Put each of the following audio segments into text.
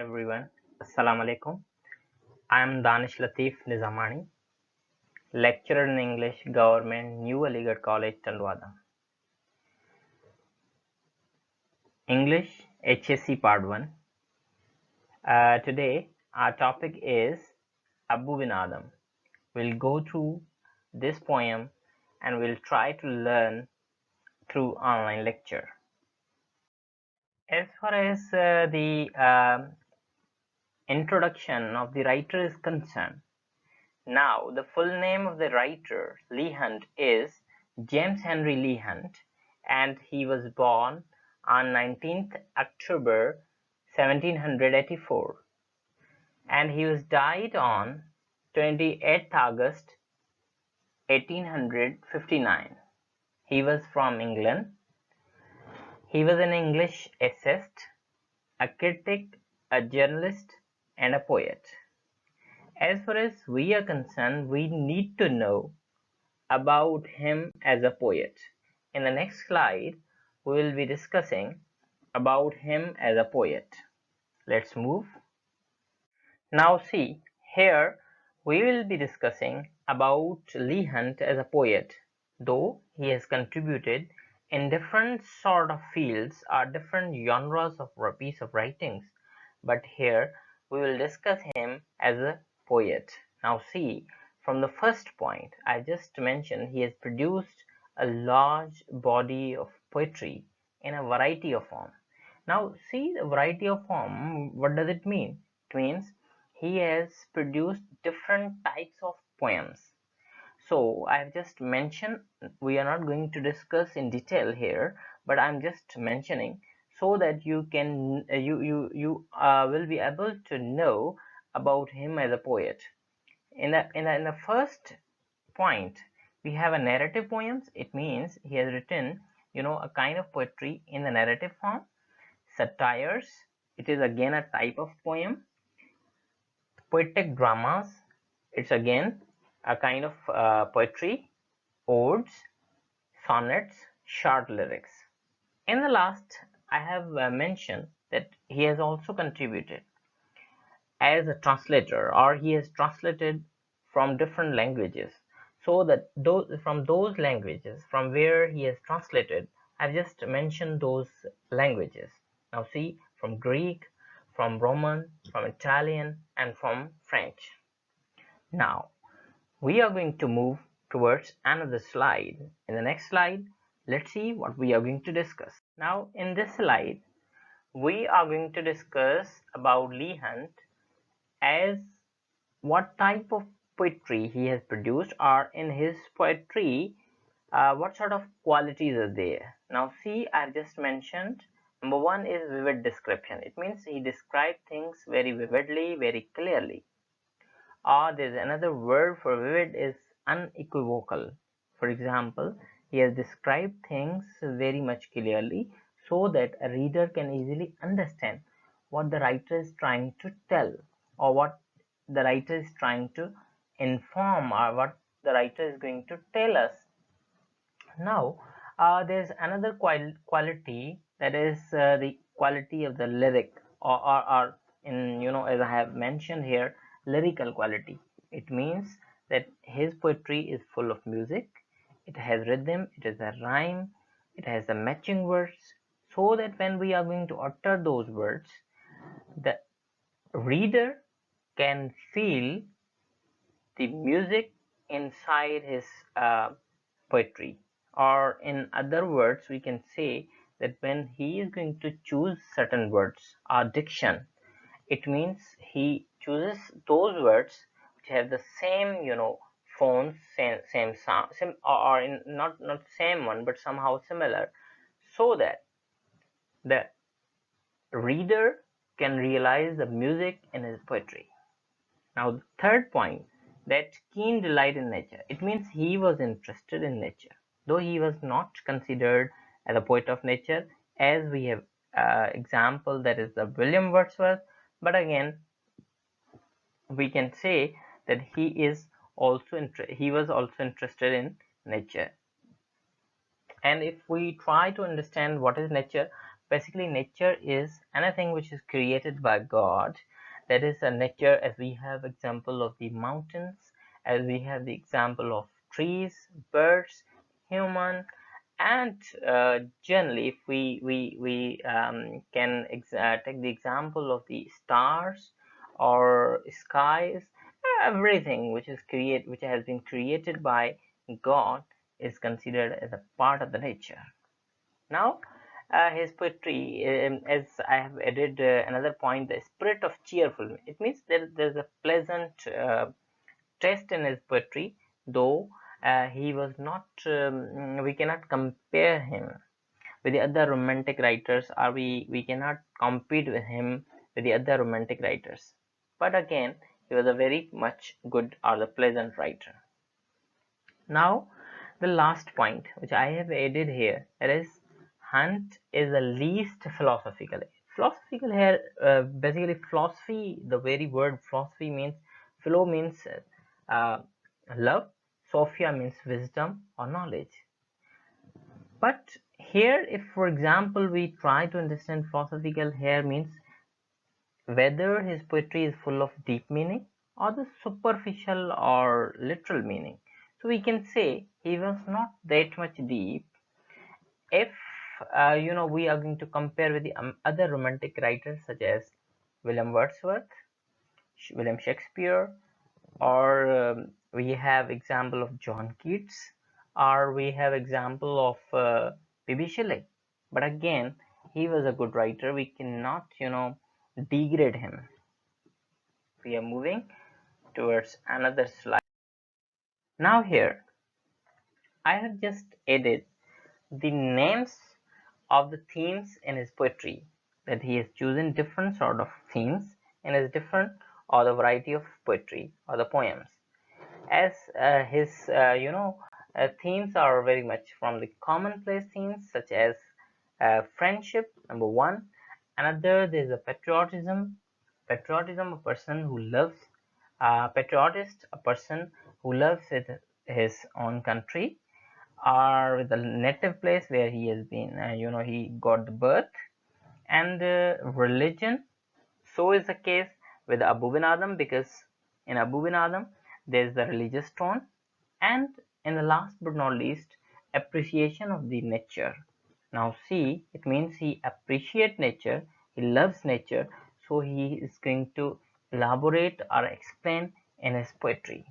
everyone. Assalamu alaikum. I am Danish Latif Nizamani, lecturer in English, Government, New Aligarh College, TANDO. English HSC Part 1. Today, our topic is Abou bin Adhem. We'll go through this poem and we'll try to learn through online lecture. As far as the introduction of the writer is concerned, now, the full name of the writer, Leigh Hunt, is James Henry Leigh Hunt, and he was born on 19th October 1784, and he was died on 28th August 1859. He was from England. He was an English essayist, a critic, a journalist, and a poet. As far as we are concerned, we need to know about him as a poet. In the next slide, we will be discussing about him as a poet. Let's move. Now see, here we will be discussing about Leigh Hunt as a poet. Though he has contributed in different sort of fields or different genres of piece of writings, but here we will discuss him as a poet. Now see, from the first point I just mentioned, he has produced a large body of poetry in a variety of form. Now see, the variety of form, what does it mean? It means he has produced different types of poems. So I've just mentioned, we are not going to discuss in detail here, but I'm just mentioning so that you can will be able to know about him as a poet. In the first point, we have a narrative poems. It means he has written a kind of poetry in the narrative form. Satires, it is again a type of poem. Poetic dramas, it's again a kind of poetry. Odes, sonnets, short lyrics. In the last, I have mentioned that he has also contributed as a translator, or he has translated from different languages, so that from those languages from where he has translated, I've just mentioned those languages. Now see, from Greek, from Roman, from Italian, and from French. Now we are going to move towards another slide. In the next slide, let's see what we are going to discuss. Now in this slide, we are going to discuss about Leigh Hunt as what type of poetry he has produced, or in his poetry what sort of qualities are there. Now see, I've just mentioned number one is vivid description. It means he described things very vividly, very clearly. Or there's another word for vivid is unequivocal. For example, he has described things very much clearly so that a reader can easily understand what the writer is trying to tell, or what the writer is trying to inform, or what the writer is going to tell us. Now there's another quality, that is the quality of the lyric, or in as I have mentioned here, lyrical quality. It means that his poetry is full of music, it has rhythm, it has a rhyme, it has the matching words, so that when we are going to utter those words, the reader can feel the music inside his poetry. Or in other words, we can say that when he is going to choose certain words or diction, it means he chooses those words which have the same phones, same sound, or in not same one, but somehow similar, so that the reader can realize the music in his poetry. Now the third point, that keen delight in nature. It means he was interested in nature, though he was not considered as a poet of nature, as we have example, that is the William Wordsworth. But again, we can say that he was also interested in nature. And if we try to understand what is nature, Basically, nature is anything which is created by God. That is a nature, as we have example of the mountains, as we have the example of trees, birds, human, and generally, if we can take the example of the stars or skies, everything which has been created by God is considered as a part of the nature. Now, his poetry, as I have added another point, the spirit of cheerfulness. It means there's a pleasant taste in his poetry, though he was not. We cannot compare him with the other romantic writers, or we cannot compete with him with the other romantic writers. But again, he was a very much good or the pleasant writer. Now, the last point which I have added here, that is, Hunt is the least philosophical. Philosophical here, basically philosophy, the very word philosophy means, philo means uh, love, sophia means wisdom or knowledge. But here, if for example we try to understand philosophical here, means whether his poetry is full of deep meaning or the superficial or literal meaning. So we can say he was not that much deep. If we are going to compare with the other romantic writers such as William Wordsworth, William Shakespeare, or we have example of John Keats, or we have example of B.B. Shelley. But again, he was a good writer. We cannot degrade him. We are moving towards another slide. Now here, I have just added the names of the themes in his poetry, that he has chosen different sort of themes in his different or the variety of poetry or the poems, as his themes are very much from the commonplace themes such as friendship, number one. Another, there is a patriotism, a person who loves, patriotist, a person who loves his own country, or with the native place where he has been, he got the birth. And religion, so is the case with Abou bin Adhem, because in Abou bin Adhem there is the religious tone. And in the last but not least, appreciation of the nature. Now see, it means he appreciates nature, he loves nature, so he is going to elaborate or explain in his poetry.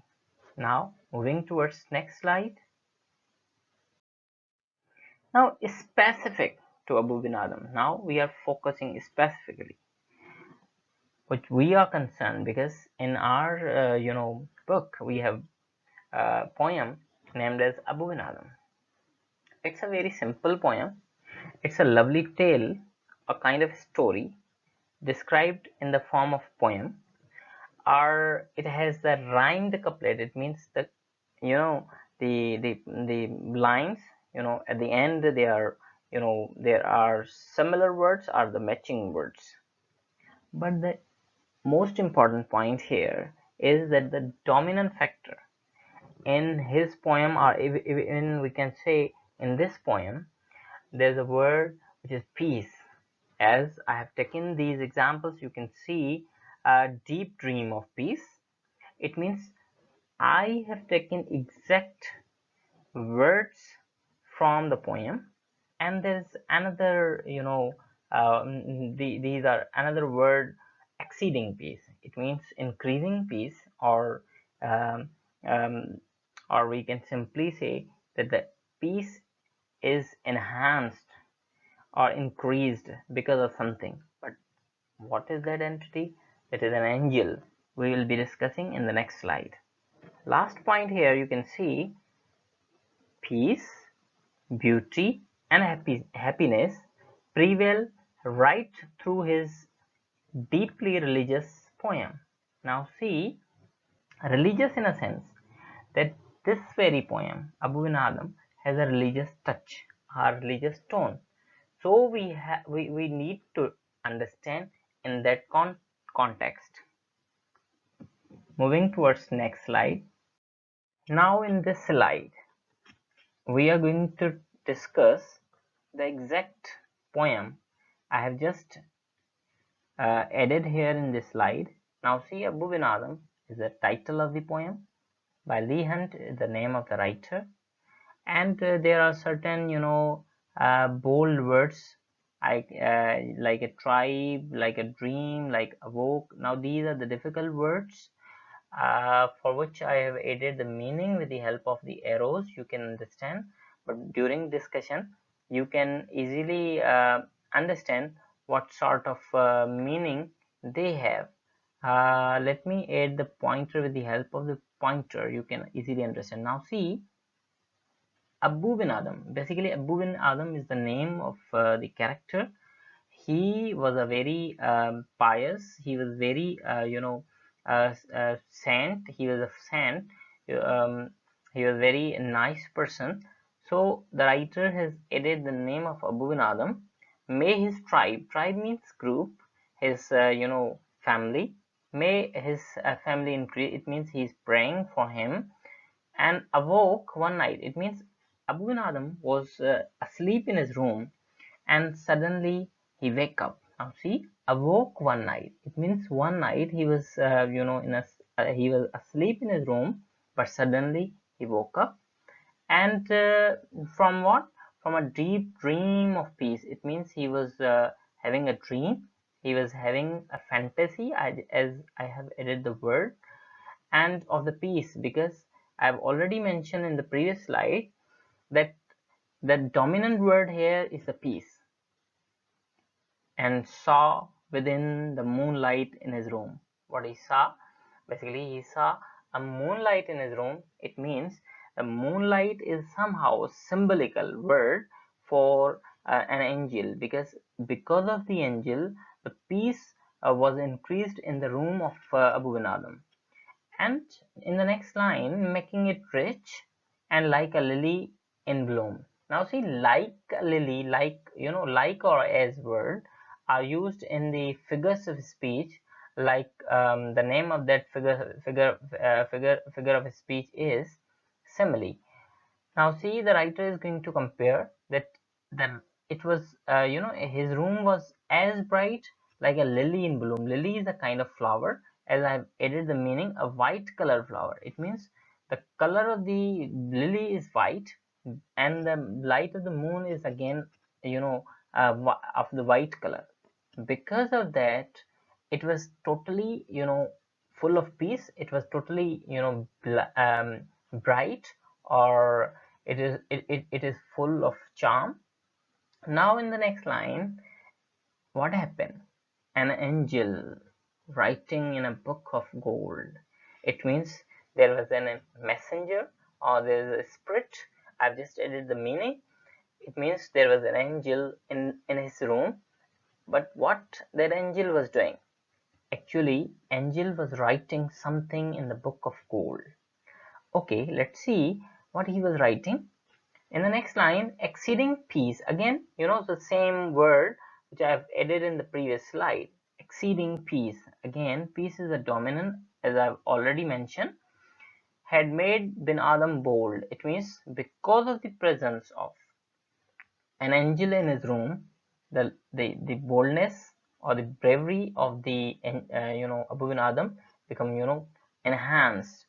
Now moving towards next slide. Now specific to Abou bin Adhem. Now we are focusing specifically, which we are concerned, because in our book we have a poem named as Abou bin Adhem. It's a very simple poem. It's a lovely tale, a kind of story described in the form of poem, or it has the rhymed couplet. It means that the lines, at the end they are, there are similar words or the matching words. But the most important point here is that the dominant factor in his poem, or even we can say in this poem, there's a word which is peace. As I have taken these examples, you can see a deep dream of peace. It means I have taken exact words from the poem, and there's another, these are another word, exceeding peace. It means increasing peace, or um, um, or we can simply say that the peace is enhanced or increased because of something. But what is that entity? It is an angel. We will be discussing in the next slide. Last point here, you can see peace, beauty, and happiness prevail right through his deeply religious poem. Now see, religious in a sense that this very poem, Abou bin Adhem, has a religious touch, a religious tone. So we need to understand in that context. Moving towards next slide. Now in this slide, we are going to discuss the exact poem I have just added here in this slide. Now see, Abou bin Adhem is the title of the poem. By Lee Hunt is the name of the writer, and there are certain bold words like a tribe, like a dream, like awoke. Now these are the difficult words for which I have added the meaning with the help of the arrows. You can understand, but during discussion you can easily understand what sort of meaning they have. Let me add the pointer. With the help of the pointer you can easily understand. Now see, Abou bin Adhem. Basically, Abou bin Adhem is the name of the character. He was a very pious. He was very, saint. He was a saint. Um, he was very nice person. So the writer has added the name of Abou bin Adhem. May his tribe means group, his family. May his family increase. It means he is praying for him. And awoke one night. It means Abou bin Adhem was asleep in his room, and suddenly he wake up. Now see, awoke one night. It means one night he was, he was asleep in his room, but suddenly he woke up. And from what? From a deep dream of peace. It means he was having a dream. He was having a fantasy, as I have added the word, and of the peace, because I have already mentioned in the previous slide that the dominant word here is the peace. And saw within the moonlight in his room. What he saw? Basically, he saw a moonlight in his room. It means the moonlight is somehow a symbolical word for an angel, because of the angel, the peace was increased in the room of Abou bin Adhem. And in the next line, making it rich and like a lily in bloom. Now see, like a lily, like or as word are used in the figures of speech. Like the name of that figure of speech is simile. Now see, the writer is going to compare that it was his room was as bright like a lily in bloom. Lily is a kind of flower. As I have added the meaning, a white color flower. It means the color of the lily is white, and the light of the moon is again of the white color. Because of that, it was totally full of peace. It was totally bright, or it is full of charm. Now in the next line, what happened? An angel writing in a book of gold. It means there was a messenger, or there is a spirit. I've just added the meaning. It means there was an angel in his room. But what that angel was doing? Actually, angel was writing something in the book of gold. Okay, let's see what he was writing. In the next line, exceeding peace. Again, the same word which I have added in the previous slide. Exceeding peace. Again, peace is a dominant, as I've already mentioned. Had made bin Adhem bold. It means because of the presence of an angel in his room, the boldness or the bravery of the Abou bin Adhem become enhanced,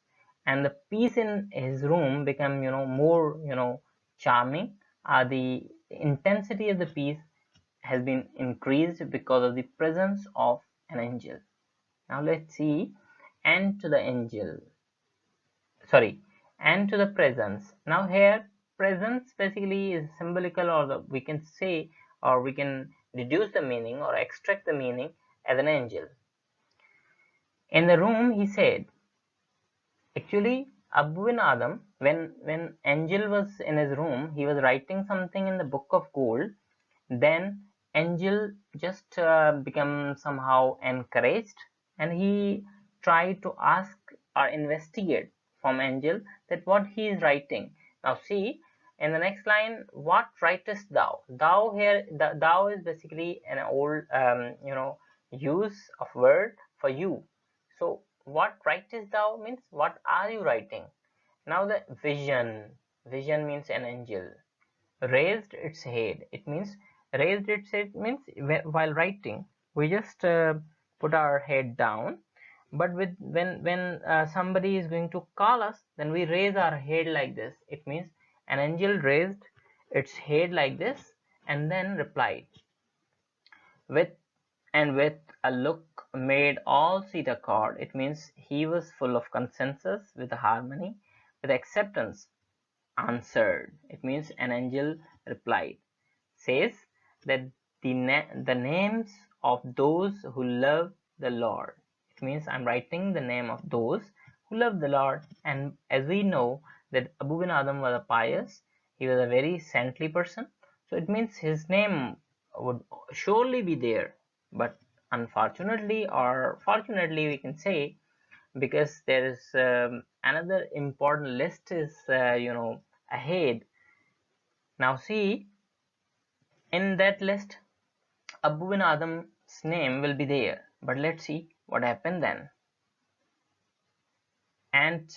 and the peace in his room become more charming. The intensity of the peace has been increased because of the presence of an angel. Now let's see, and to the angel, sorry, and to the presence. Now here, presence basically is symbolical, or we can say, or we can deduce the meaning or extract the meaning as an angel. In the room, he said. Actually, Abou bin Adhem, when angel was in his room, he was writing something in the book of gold. Then angel just become somehow encouraged, and he tried to ask or investigate from angel that what he is writing. Now see, in the next line, what writest thou? Thou here, thou is basically an old use of word for you. So what writest thou means what are you writing? Now the vision means an angel raised its head. It means Raised it means while writing we just put our head down, but when somebody is going to call us, then we raise our head like this. It means an angel raised its head like this and then replied with with a look made all seat accord. It means he was full of consensus, with harmony, with acceptance, answered. It means an angel replied, says that the names of those who love the Lord. It means I'm writing the name of those who love the Lord. And as we know that Abu bin Adam was a pious, he was a very saintly person. So it means his name would surely be there. But unfortunately or fortunately we can say, because there is another important list is ahead. Now see, in that list Abu bin Adam's name will be there, but let's see what happened then. And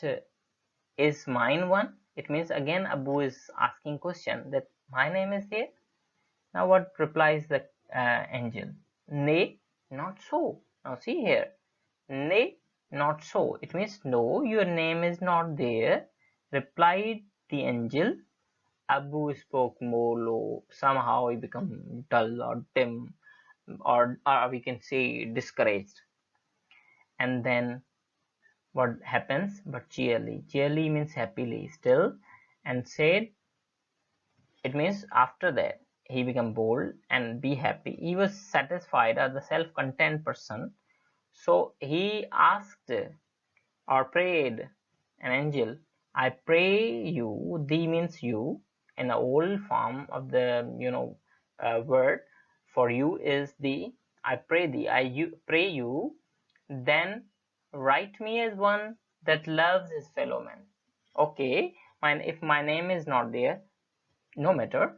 is mine one? It means again Abu is asking question that my name is there. Now what replies the angel? Nay, not so. Now see here, nay, not so. It means no, your name is not there, replied the angel. Abu spoke more low. Somehow he become dull or dim, or we can say discouraged. And then what happens? But cheerly means happily still, and said, it means after that he became bold and be happy. He was satisfied as a self-content person. So he asked or prayed an angel, I pray you. Thee means you in the old form of the word for you is the. I pray thee, pray you, then write me as one that loves his fellow man. Okay, if my name is not there, no matter,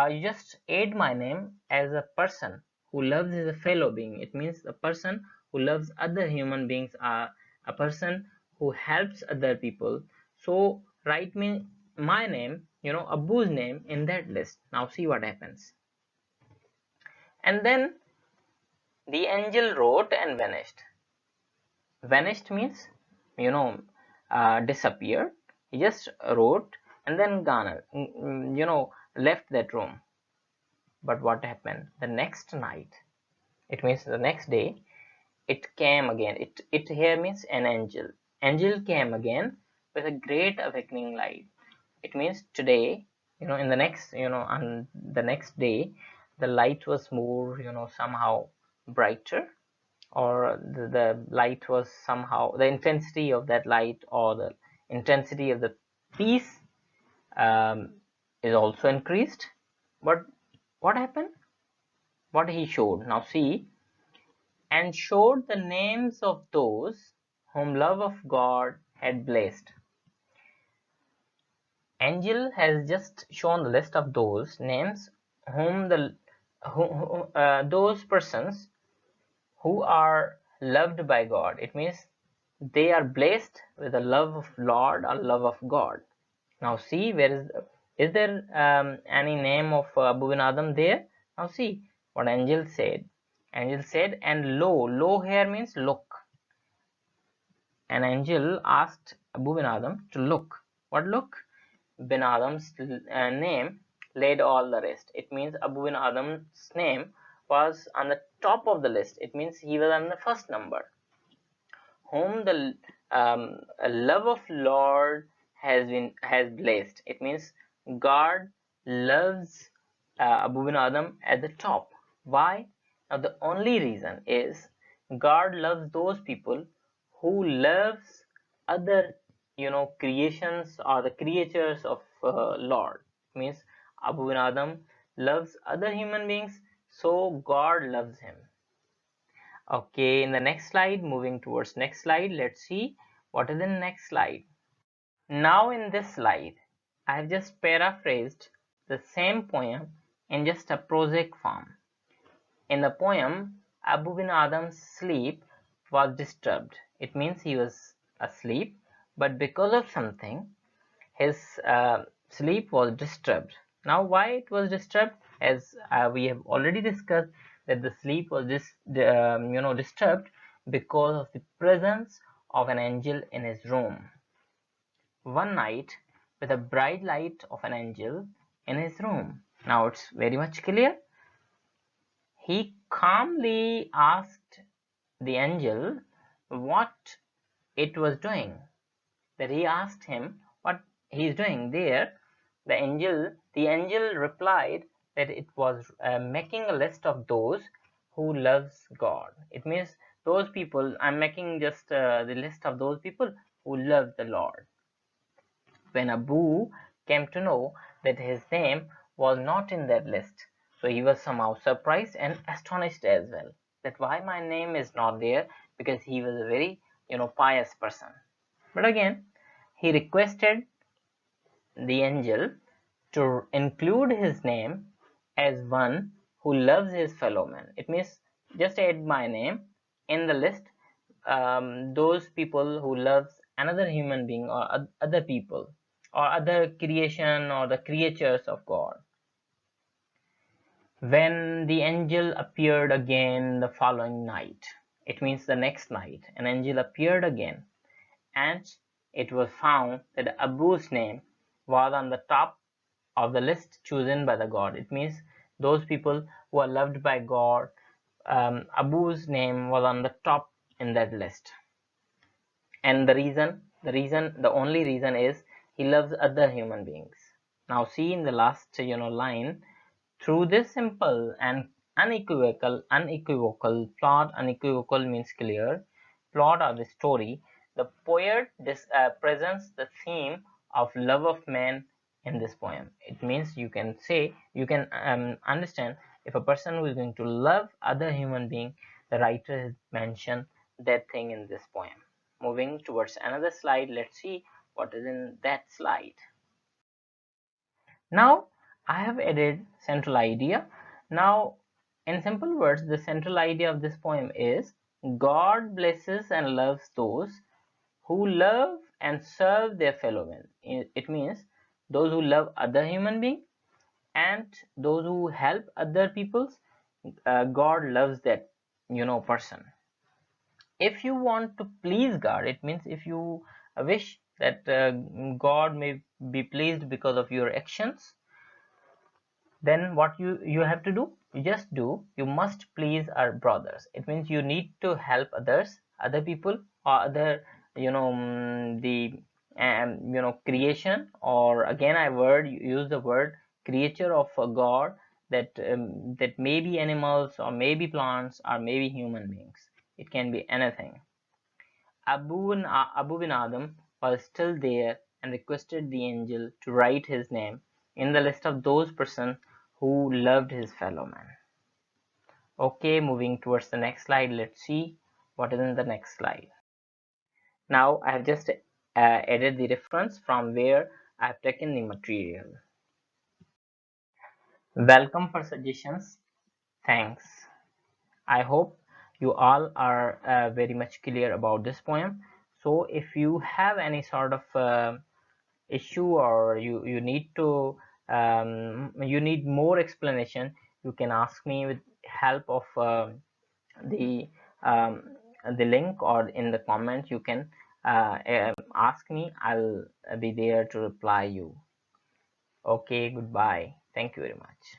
you just add my name as a person who loves his fellow being. It means a person who loves other human beings, a person who helps other people. So write me my name, Abu's name in that list. Now see what happens. And then the angel wrote and vanished. Vanished means disappeared. He just wrote and then gone, left that room. But what happened the next night? It means the next day it came again. It here means an angel. Angel came again with a great awakening light. It means today, in the next, on the next day, the light was more, somehow brighter, or the light was somehow, the intensity of that light or the intensity of the peace is also increased. But what happened? What he showed? Now see, and showed the names of those whom love of God had blessed. Angel has just shown the list of those names whom those persons who are loved by God. It means they are blessed with the love of Lord or love of God. Now see, where is there any name of Abu bin Adam there? Now see what angel said. Angel said, and lo here means look. An angel asked Abu bin Adam to look. What look? Bin Adam's name laid all the rest. It means Abu bin Adam's name was on the top of the list. It means he was on the first number. Whom the love of Lord has blessed. It means God loves Abu bin Adam at the top. Why? Now the only reason is God loves those people who loves other creations or the creatures of Lord. It means Abu bin Adam loves other human beings, so God loves him. Okay, in the next slide, moving towards next slide, let's see what is in next slide. Now in this slide, I have just paraphrased the same poem in just a prosaic form. In the poem, Abu bin Adam's sleep was disturbed. It means he was asleep, but because of something, his sleep was disturbed. Now why it was disturbed? as we have already discussed that the sleep was disturbed because of the presence of an angel in his room. One night, with a bright light of an angel in his room. Now it's very much clear. He calmly asked the angel what it was doing. That he asked him what he is doing there. The angel replied that it was making a list of those who loves God. It means those people, I'm making just the list of those people who love the Lord. When Abou came to know that his name was not in that list, so he was somehow surprised and astonished as well, that why my name is not there, because he was a very pious person. But again, he requested the angel to include his name as one who loves his fellow man. It means just add my name in the list, those people who loves another human being or other people or other creation or the creatures of God. When the angel appeared again the following night, it means the next night, an angel appeared again, and it was found that Abou's name was on the top of the list chosen by the God. It means those people who are loved by God, Abou's name was on the top in that list. And the only reason is he loves other human beings. Now see in the last line, through this simple and unequivocal plot. Unequivocal means clear plot of the story, the poet presents the theme of love of man in this poem. It means you can understand, if a person who is going to love other human being, the writer has mentioned that thing in this poem. Moving towards another slide, let's see what is in that slide. Now I have added central idea. Now in simple words, the central idea of this poem is God blesses and loves those who love and serve their fellow men. It means those who love other human beings and those who help other peoples, God loves that person. If you want to please God, it means if you wish that God may be pleased because of your actions, then what you have to do, you must please our brothers. It means you need to help other people or other the creation, or again I use the word creature of a God, that may be animals or maybe plants or maybe human beings. It can be anything. Abu bin Adhem was still there and requested the angel to write his name in the list of those persons who loved his fellow man. Okay, moving towards the next slide, let's see what is in the next slide. Now I have just added the reference from where I have taken the material. Welcome for suggestions. Thanks. I hope you all are very much clear about this poem. So if you have any sort of issue, or you need to you need more explanation, you can ask me with help of the um, the link, or in the comments you can ask me. I'll be there to reply you. Okay, goodbye. Thank you very much.